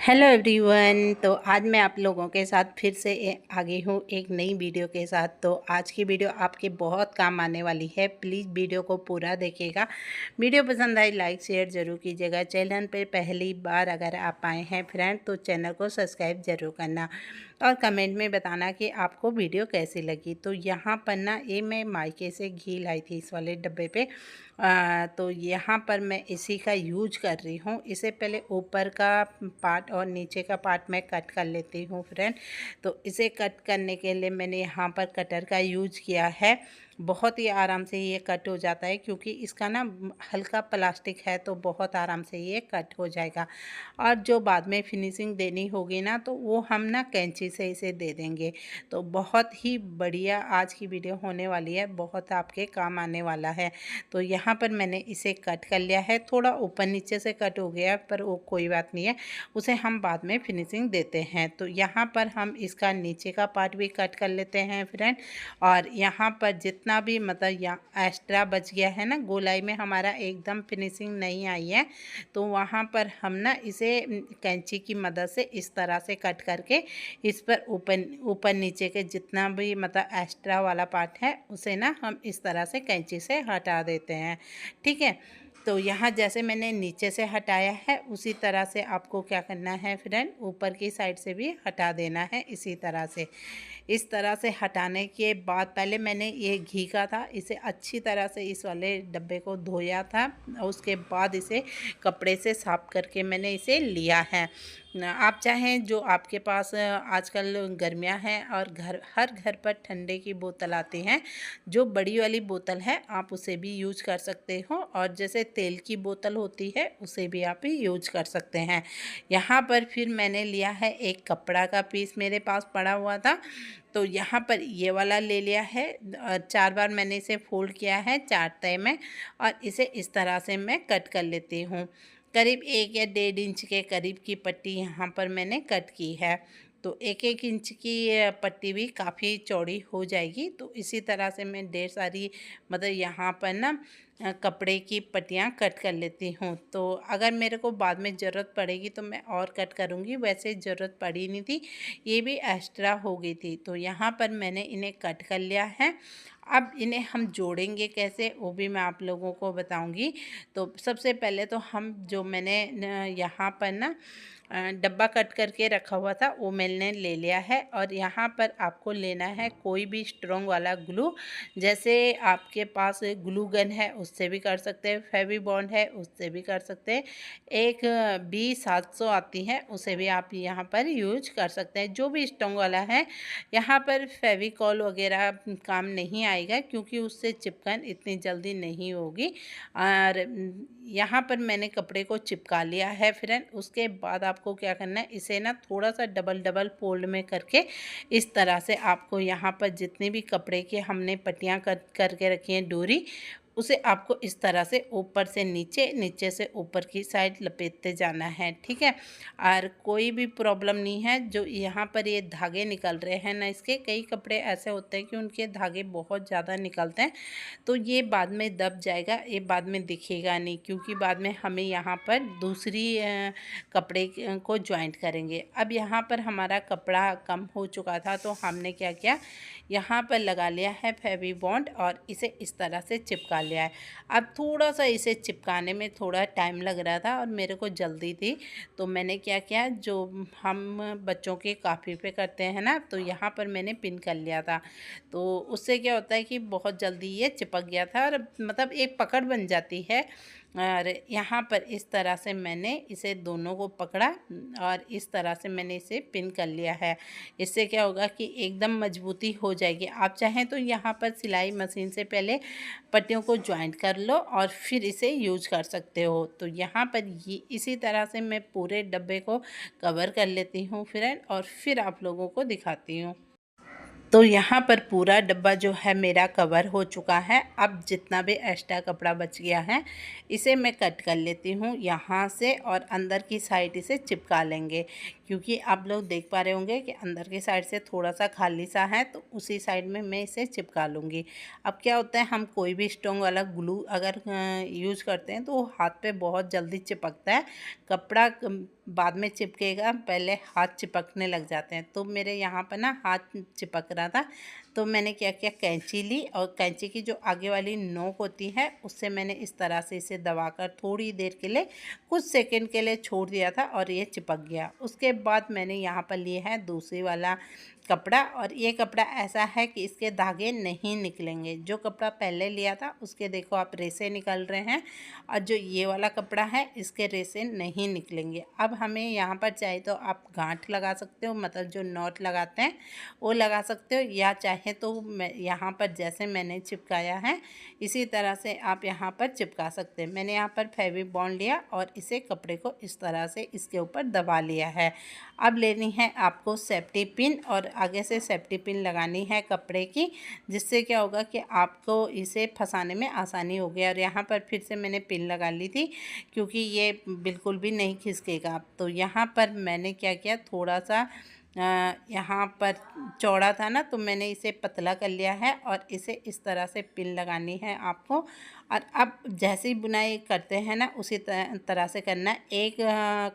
Hello everyone. तो आज मैं आप लोगों के साथ फिर से आ गई हूँ एक नई वीडियो के साथ। तो आज की वीडियो आपके बहुत काम आने वाली है। प्लीज़ वीडियो को पूरा देखिएगा। वीडियो पसंद आई लाइक शेयर ज़रूर कीजिएगा। चैनल पे पहली बार अगर आप आए हैं फ्रेंड तो चैनल को सब्सक्राइब ज़रूर करना और कमेंट में बताना कि आपको वीडियो कैसी लगी। तो यहाँ पर ना ये मैं मायके से घी लाई थी इस वाले डब्बे पे। तो यहाँ पर मैं इसी का यूज कर रही हूँ। इसे पहले ऊपर का पार्ट और नीचे का पार्ट मैं कट कर लेती हूँ फ्रेंड। तो इसे कट करने के लिए मैंने यहाँ पर कटर का यूज किया है। बहुत ही आराम से ये कट हो जाता है क्योंकि इसका ना हल्का प्लास्टिक है तो बहुत आराम से ये कट हो जाएगा। और जो बाद में फिनिशिंग देनी होगी ना तो वो हम ना कैंची से इसे दे देंगे। तो बहुत ही बढ़िया आज की वीडियो होने वाली है, बहुत आपके काम आने वाला है। तो यहाँ पर मैंने इसे कट कर लिया है। थोड़ा ऊपर नीचे से कट हो गया पर वो कोई बात नहीं है, उसे हम बाद में फिनिशिंग देते हैं। तो यहाँ पर हम इसका नीचे का पार्ट भी कट कर लेते हैं फ्रेंड। और यहाँ पर जितना भी मतलब यहाँ एक्स्ट्रा बच गया है ना, गोलाई में हमारा एकदम फिनिशिंग नहीं आई है, तो वहाँ पर हम ना इसे कैंची की मदद से इस तरह से कट करके इस पर ऊपर ऊपर नीचे के जितना भी मतलब एक्स्ट्रा वाला पार्ट है उसे ना हम इस तरह से कैंची से हटा देते हैं। ठीक है। तो यहाँ जैसे मैंने नीचे से हटाया है उसी तरह से आपको क्या करना है फ्रेंड, ऊपर की साइड से भी हटा देना है इसी तरह से। इस तरह से हटाने के बाद पहले मैंने ये घी का था, इसे अच्छी तरह से इस वाले डब्बे को धोया था और उसके बाद इसे कपड़े से साफ करके मैंने इसे लिया है। आप चाहें जो आपके पास आजकल गर्मियां हैं और हर घर पर ठंडे की बोतल आती हैं, जो बड़ी वाली बोतल है आप उसे भी यूज कर सकते हो और जैसे तेल की बोतल होती है उसे भी आप यूज कर सकते हैं। यहाँ पर फिर मैंने लिया है एक कपड़ा का पीस, मेरे पास पड़ा हुआ था तो यहाँ पर ये वाला ले लिया है। 4 बार मैंने इसे फोल्ड किया है 4 तह में और इसे इस तरह से मैं कट कर लेती हूँ। करीब 1 या 1.5 इंच के करीब की पट्टी यहाँ पर मैंने कट की है। तो 1-1 इंच की पट्टी भी काफ़ी चौड़ी हो जाएगी। तो इसी तरह से मैं ढेर सारी मतलब यहाँ पर ना कपड़े की पट्टियाँ कट कर लेती हूँ। तो अगर मेरे को बाद में ज़रूरत पड़ेगी तो मैं और कट करूँगी, वैसे ज़रूरत पड़ी नहीं थी, ये भी एक्स्ट्रा हो गई थी। तो यहाँ पर मैंने इन्हें कट कर लिया है। अब इन्हें हम जोड़ेंगे कैसे वो भी मैं आप लोगों को बताऊंगी। तो सबसे पहले तो हम जो मैंने यहाँ पर ना डब्बा कट करके रखा हुआ था वो मैंने ले लिया है। और यहाँ पर आपको लेना है कोई भी स्ट्रॉन्ग वाला ग्लू, जैसे आपके पास ग्लू गन है उससे भी कर सकते हैं, फेवी बॉन्ड है उससे भी कर सकते हैं, एक B700 आती है उसे भी आप यहाँ पर यूज कर सकते हैं, जो भी स्ट्रॉन्ग वाला है। यहाँ पर फेविकॉल वगैरह काम नहीं आएगा क्योंकि उससे चिपकन इतनी जल्दी नहीं होगी। और यहाँ पर मैंने कपड़े को चिपका लिया है फ्रेंड। उसके बाद आपको क्या करना है, इसे ना थोड़ा सा डबल डबल फोल्ड में करके इस तरह से आपको यहाँ पर जितनी भी कपड़े के हमने पट्टियाँ करके रखी हैं डोरी, उसे आपको इस तरह से ऊपर से नीचे, नीचे से ऊपर की साइड लपेटते जाना है। ठीक है। और कोई भी प्रॉब्लम नहीं है। जो यहाँ पर ये धागे निकल रहे हैं ना, इसके कई कपड़े ऐसे होते हैं कि उनके धागे बहुत ज़्यादा निकलते हैं, तो ये बाद में दब जाएगा, ये बाद में दिखेगा नहीं क्योंकि बाद में हमें यहाँ पर दूसरी कपड़े को ज्वाइंट करेंगे। अब यहाँ पर हमारा कपड़ा कम हो चुका था तो हमने क्या किया, यहाँ पर लगा लिया है फेवी बॉन्ड और इसे इस तरह से चिपका लिया है। अब थोड़ा सा इसे चिपकाने में थोड़ा टाइम लग रहा था और मेरे को जल्दी थी, तो मैंने क्या किया, जो हम बच्चों के काफ़ी पे करते हैं ना, तो यहाँ पर मैंने पिन कर लिया था। तो उससे क्या होता है कि बहुत जल्दी ये चिपक गया था और मतलब एक पकड़ बन जाती है। और यहाँ पर इस तरह से मैंने इसे दोनों को पकड़ा और इस तरह से मैंने इसे पिन कर लिया है। इससे क्या होगा कि एकदम मजबूती हो जाएगी। आप चाहें तो यहाँ पर सिलाई मशीन से पहले पट्टियों को ज्वाइंट कर लो और फिर इसे यूज कर सकते हो। तो यहाँ पर ये इसी तरह से मैं पूरे डब्बे को कवर कर लेती हूँ फ्रेंड और फिर आप लोगों को दिखाती हूँ। तो यहाँ पर पूरा डब्बा जो है मेरा कवर हो चुका है। अब जितना भी एक्स्ट्रा कपड़ा बच गया है इसे मैं कट कर लेती हूँ यहाँ से और अंदर की साइड इसे चिपका लेंगे, क्योंकि आप लोग देख पा रहे होंगे कि अंदर की साइड से थोड़ा सा खाली सा है, तो उसी साइड में मैं इसे चिपका लूँगी। अब क्या होता है, हम कोई भी स्ट्रॉन्ग वाला ग्लू अगर यूज़ करते हैं तो वो हाथ पे बहुत जल्दी चिपकता है, कपड़ा बाद में चिपकेगा, पहले हाथ चिपकने लग जाते हैं। तो मेरे यहाँ पर ना हाथ चिपक रहा था, तो मैंने क्या किया, कैंची ली और कैंची की जो आगे वाली नोक होती है उससे मैंने इस तरह से इसे दबाकर थोड़ी देर के लिए, कुछ सेकंड के लिए छोड़ दिया था और ये चिपक गया। उसके बाद मैंने यहाँ पर लिए है दूसरी वाला कपड़ा, और ये कपड़ा ऐसा है कि इसके धागे नहीं निकलेंगे। जो कपड़ा पहले लिया था उसके देखो आप रेसे निकल रहे हैं, और जो ये वाला कपड़ा है इसके रेसे नहीं निकलेंगे। अब हमें यहाँ पर चाहे तो आप गांठ लगा सकते हो, मतलब जो नॉट लगाते हैं वो लगा सकते हो, या चाहे तो मैं यहाँ पर जैसे मैंने चिपकाया है इसी तरह से आप यहाँ पर चिपका सकते हैं। मैंने यहाँ पर फेविबॉन्ड लिया और इसे कपड़े को इस तरह से इसके ऊपर दबा लिया है। अब लेनी है आपको सेफ्टी पिन, और आगे से सेफ्टी पिन लगानी है कपड़े की, जिससे क्या होगा कि आपको इसे फंसाने में आसानी होगी। और यहाँ पर फिर से मैंने पिन लगा ली थी क्योंकि ये बिल्कुल भी नहीं खिसकेगा। तो यहाँ पर मैंने क्या किया, थोड़ा सा यहाँ पर चौड़ा था ना, तो मैंने इसे पतला कर लिया है और इसे इस तरह से पिन लगानी है आपको। और अब जैसे ही बुनाई करते हैं ना उसी तरह से करना है। एक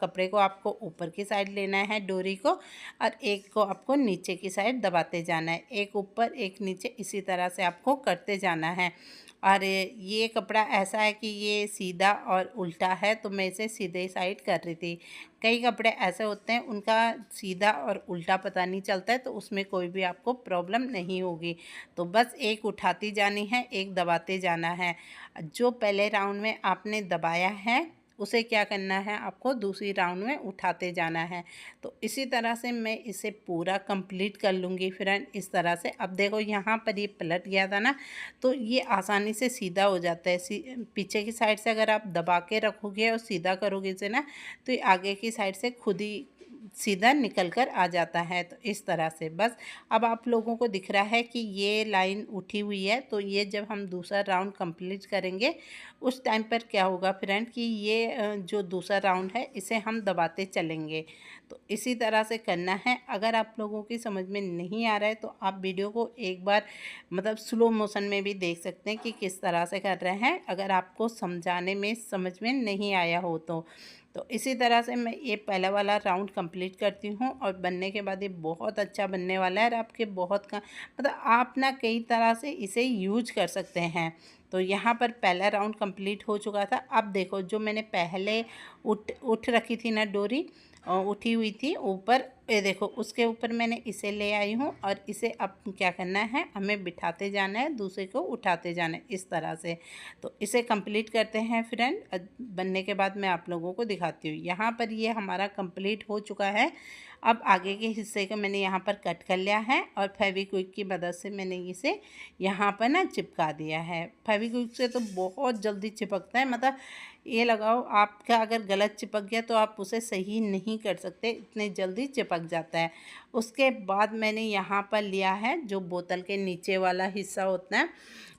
कपड़े को आपको ऊपर की साइड लेना है डोरी को, और एक को आपको नीचे की साइड दबाते जाना है। एक ऊपर एक नीचे इसी तरह से आपको करते जाना है। और ये कपड़ा ऐसा है कि ये सीधा और उल्टा है, तो मैं इसे सीधे साइड कर रही थी। कई कपड़े ऐसे होते हैं उनका सीधा और उल्टा पता नहीं चलता है, तो उसमें कोई भी आपको प्रॉब्लम नहीं होगी। तो बस एक उठाती जानी है, एक दबाते जाना है। जो पहले राउंड में आपने दबाया है उसे क्या करना है, आपको दूसरी राउंड में उठाते जाना है। तो इसी तरह से मैं इसे पूरा कंप्लीट कर लूँगी फ्रेंड, इस तरह से। अब देखो यहाँ पर ये पलट गया था ना, तो ये आसानी से सीधा हो जाता है। पीछे की साइड से अगर आप दबा के रखोगे और सीधा करोगे इसे ना, तो ये आगे की साइड से खुद ही सीधा निकल कर आ जाता है। तो इस तरह से बस अब आप लोगों को दिख रहा है कि ये लाइन उठी हुई है। तो ये जब हम दूसरा राउंड कंप्लीट करेंगे उस टाइम पर क्या होगा फ्रेंड कि ये जो दूसरा राउंड है इसे हम दबाते चलेंगे। तो इसी तरह से करना है। अगर आप लोगों की समझ में नहीं आ रहा है तो आप वीडियो को एक बार मतलब स्लो मोशन में भी देख सकते हैं कि किस तरह से कर रहे हैं, अगर आपको समझाने में समझ में नहीं आया हो तो इसी तरह से मैं ये पहला वाला राउंड कंप्लीट करती हूँ। और बनने के बाद ये बहुत अच्छा बनने वाला है, और आपके बहुत का मतलब आप ना कई तरह से इसे यूज कर सकते हैं। तो यहाँ पर पहला राउंड कंप्लीट हो चुका था। अब देखो जो मैंने पहले उठ रखी थी ना डोरी, उठी हुई थी ऊपर, ये देखो उसके ऊपर मैंने इसे ले आई हूँ, और इसे अब क्या करना है, हमें बिठाते जाना है, दूसरे को उठाते जाना है इस तरह से। तो इसे कंप्लीट करते हैं फ्रेंड। बनने के बाद मैं आप लोगों को दिखाती हूँ। यहाँ पर ये हमारा कंप्लीट हो चुका है। अब आगे के हिस्से को मैंने यहाँ पर कट कर लिया है, और फेविक्विक की मदद से मैंने इसे यहाँ पर ना चिपका दिया है। फेविक्विक से तो बहुत जल्दी चिपकता है, मतलब ये लगाओ आपका अगर गलत चिपक गया तो आप उसे सही नहीं कर सकते, इतने जल्दी चिपक जाता है। उसके बाद मैंने यहाँ पर लिया है जो बोतल के नीचे वाला हिस्सा होता है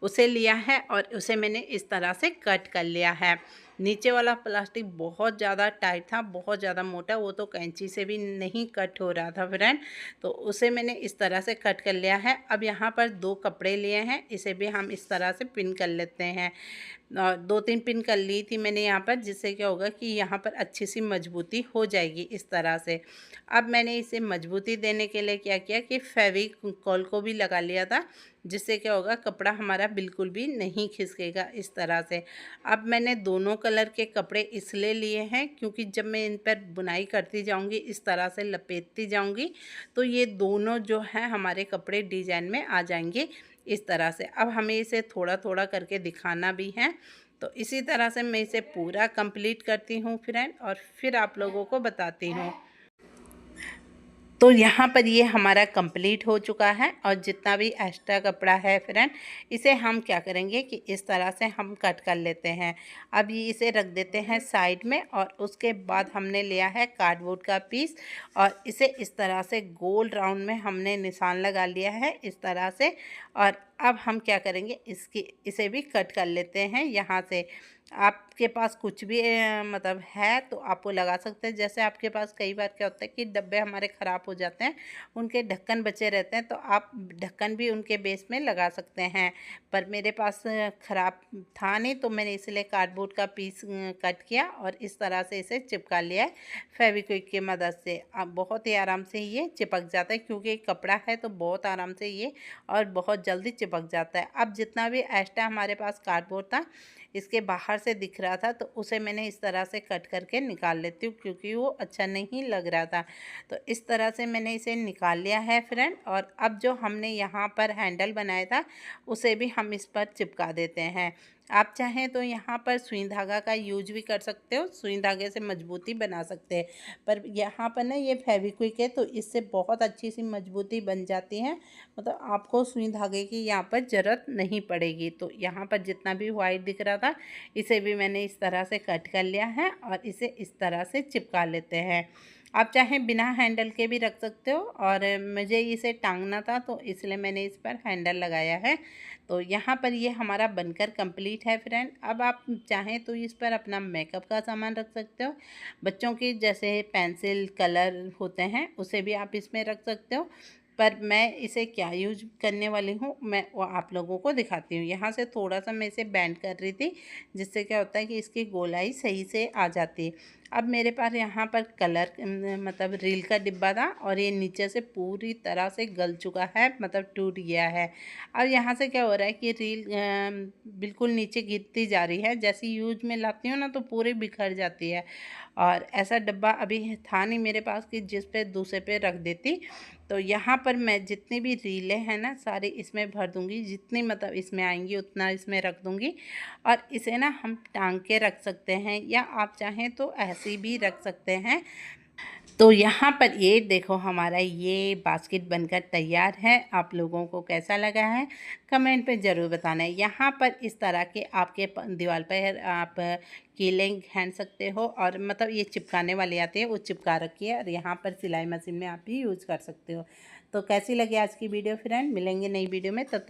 उसे लिया है, और उसे मैंने इस तरह से कट कर लिया है। नीचे वाला प्लास्टिक बहुत ज़्यादा टाइट था, बहुत ज़्यादा मोटा, वो तो कैंची से भी नहीं कट हो रहा था फ्रेंड। तो उसे मैंने इस तरह से कट कर लिया है। अब यहाँ पर 2 कपड़े लिए हैं, इसे भी हम इस तरह से पिन कर लेते हैं। 2-3 पिन कर ली थी मैंने यहाँ पर, जिससे क्या होगा कि यहाँ पर अच्छी सी मजबूती हो जाएगी इस तरह से। अब मैंने इसे मजबूती देने के लिए क्या किया कि फेविकॉल को भी लगा लिया था, जिससे क्या होगा कपड़ा हमारा बिल्कुल भी नहीं खिसकेगा इस तरह से। अब मैंने दोनों कलर के कपड़े इसलिए लिए हैं क्योंकि जब मैं इन पर बुनाई करती जाऊंगी, इस तरह से लपेटती जाऊंगी, तो ये दोनों जो है हमारे कपड़े डिजाइन में आ जाएंगे इस तरह से। अब हमें इसे थोड़ा थोड़ा करके दिखाना भी है, तो इसी तरह से मैं इसे पूरा कंप्लीट करती हूँ फ्रेंड, और फिर आप लोगों को बताती हूँ। तो यहाँ पर ये हमारा कंप्लीट हो चुका है, और जितना भी एक्स्ट्रा कपड़ा है फ्रेंड इसे हम क्या करेंगे कि इस तरह से हम कट कर लेते हैं। अब ये इसे रख देते हैं साइड में, और उसके बाद हमने लिया है कार्डबोर्ड का पीस, और इसे इस तरह से गोल राउंड में हमने निशान लगा लिया है इस तरह से। और अब हम क्या करेंगे, इसे भी कट कर लेते हैं यहाँ से। आपके पास कुछ भी मतलब है तो आप वो लगा सकते हैं। जैसे आपके पास कई बार क्या होता है कि डब्बे हमारे ख़राब हो जाते हैं, उनके ढक्कन बचे रहते हैं, तो आप ढक्कन भी उनके बेस में लगा सकते हैं। पर मेरे पास ख़राब था नहीं, तो मैंने इसलिए कार्डबोर्ड का पीस कट किया और इस तरह से इसे चिपका लिया है फेविक्विक की मदद से। अब बहुत ही आराम से ये चिपक जाता है, क्योंकि कपड़ा है तो बहुत आराम से ये और बहुत जल्दी चिपक जाता है। अब जितना भी एक्स्ट्रा हमारे पास कार्डबोर्ड था, इसके बाहर से दिख रहा था, तो उसे मैंने इस तरह से कट करके निकाल लेती हूँ, क्योंकि वो अच्छा नहीं लग रहा था। तो इस तरह से मैंने इसे निकाल लिया है फ्रेंड। और अब जो हमने यहाँ पर हैंडल बनाया था, उसे भी हम इस पर चिपका देते हैं। आप चाहें तो यहाँ पर सुई धागा का यूज भी कर सकते हो, सुई धागे से मजबूती बना सकते हैं। पर यहाँ पर ना ये फेविक्विक है, तो इससे बहुत अच्छी सी मजबूती बन जाती है। मतलब आपको सुई धागे की यहाँ पर ज़रूरत नहीं पड़ेगी। तो यहाँ पर जितना भी वाइट दिख रहा था, इसे भी मैंने इस तरह से कट कर लिया है और इसे इस तरह से चिपका लेते हैं। आप चाहें बिना हैंडल के भी रख सकते हो, और मुझे इसे टांगना था तो इसलिए मैंने इस पर हैंडल लगाया है। तो यहाँ पर ये हमारा बनकर कंप्लीट है फ्रेंड। अब आप चाहें तो इस पर अपना मेकअप का सामान रख सकते हो। बच्चों की जैसे पेंसिल कलर होते हैं, उसे भी आप इसमें रख सकते हो। पर मैं इसे क्या यूज करने वाली हूँ, मैं वो आप लोगों को दिखाती हूँ। यहाँ से थोड़ा सा मैं इसे बैंड कर रही थी, जिससे क्या होता है कि इसकी गोलाई सही से आ जाती है। अब मेरे पास यहाँ पर कलर मतलब रील का डिब्बा था, और ये नीचे से पूरी तरह से गल चुका है, मतलब टूट गया है। अब यहाँ से क्या हो रहा है कि रील बिल्कुल नीचे गिरती जा रही है। जैसे यूज में लाती हूँ ना, तो पूरी बिखर जाती है। और ऐसा डब्बा अभी था नहीं मेरे पास कि जिस पे दूसरे पे रख देती। तो यहाँ पर मैं जितनी भी रीलें हैं ना, सारी इसमें भर दूँगी। जितनी मतलब इसमें आएंगी उतना इसमें रख दूँगी। और इसे ना हम टांग के रख सकते हैं, या आप चाहें तो ऐसे भी रख सकते हैं। तो यहाँ पर ये देखो, हमारा ये बास्केट बनकर तैयार है। आप लोगों को कैसा लगा है कमेंट पे ज़रूर बताना है। यहाँ पर इस तरह के आपके दीवार पर आप कीलें घन सकते हो, और मतलब ये चिपकाने वाली आती है, वो चिपका रखी है। और यहाँ पर सिलाई मशीन में आप भी यूज़ कर सकते हो। तो कैसी लगी आज की वीडियो फ्रेंड? मिलेंगे नई वीडियो में, तब तक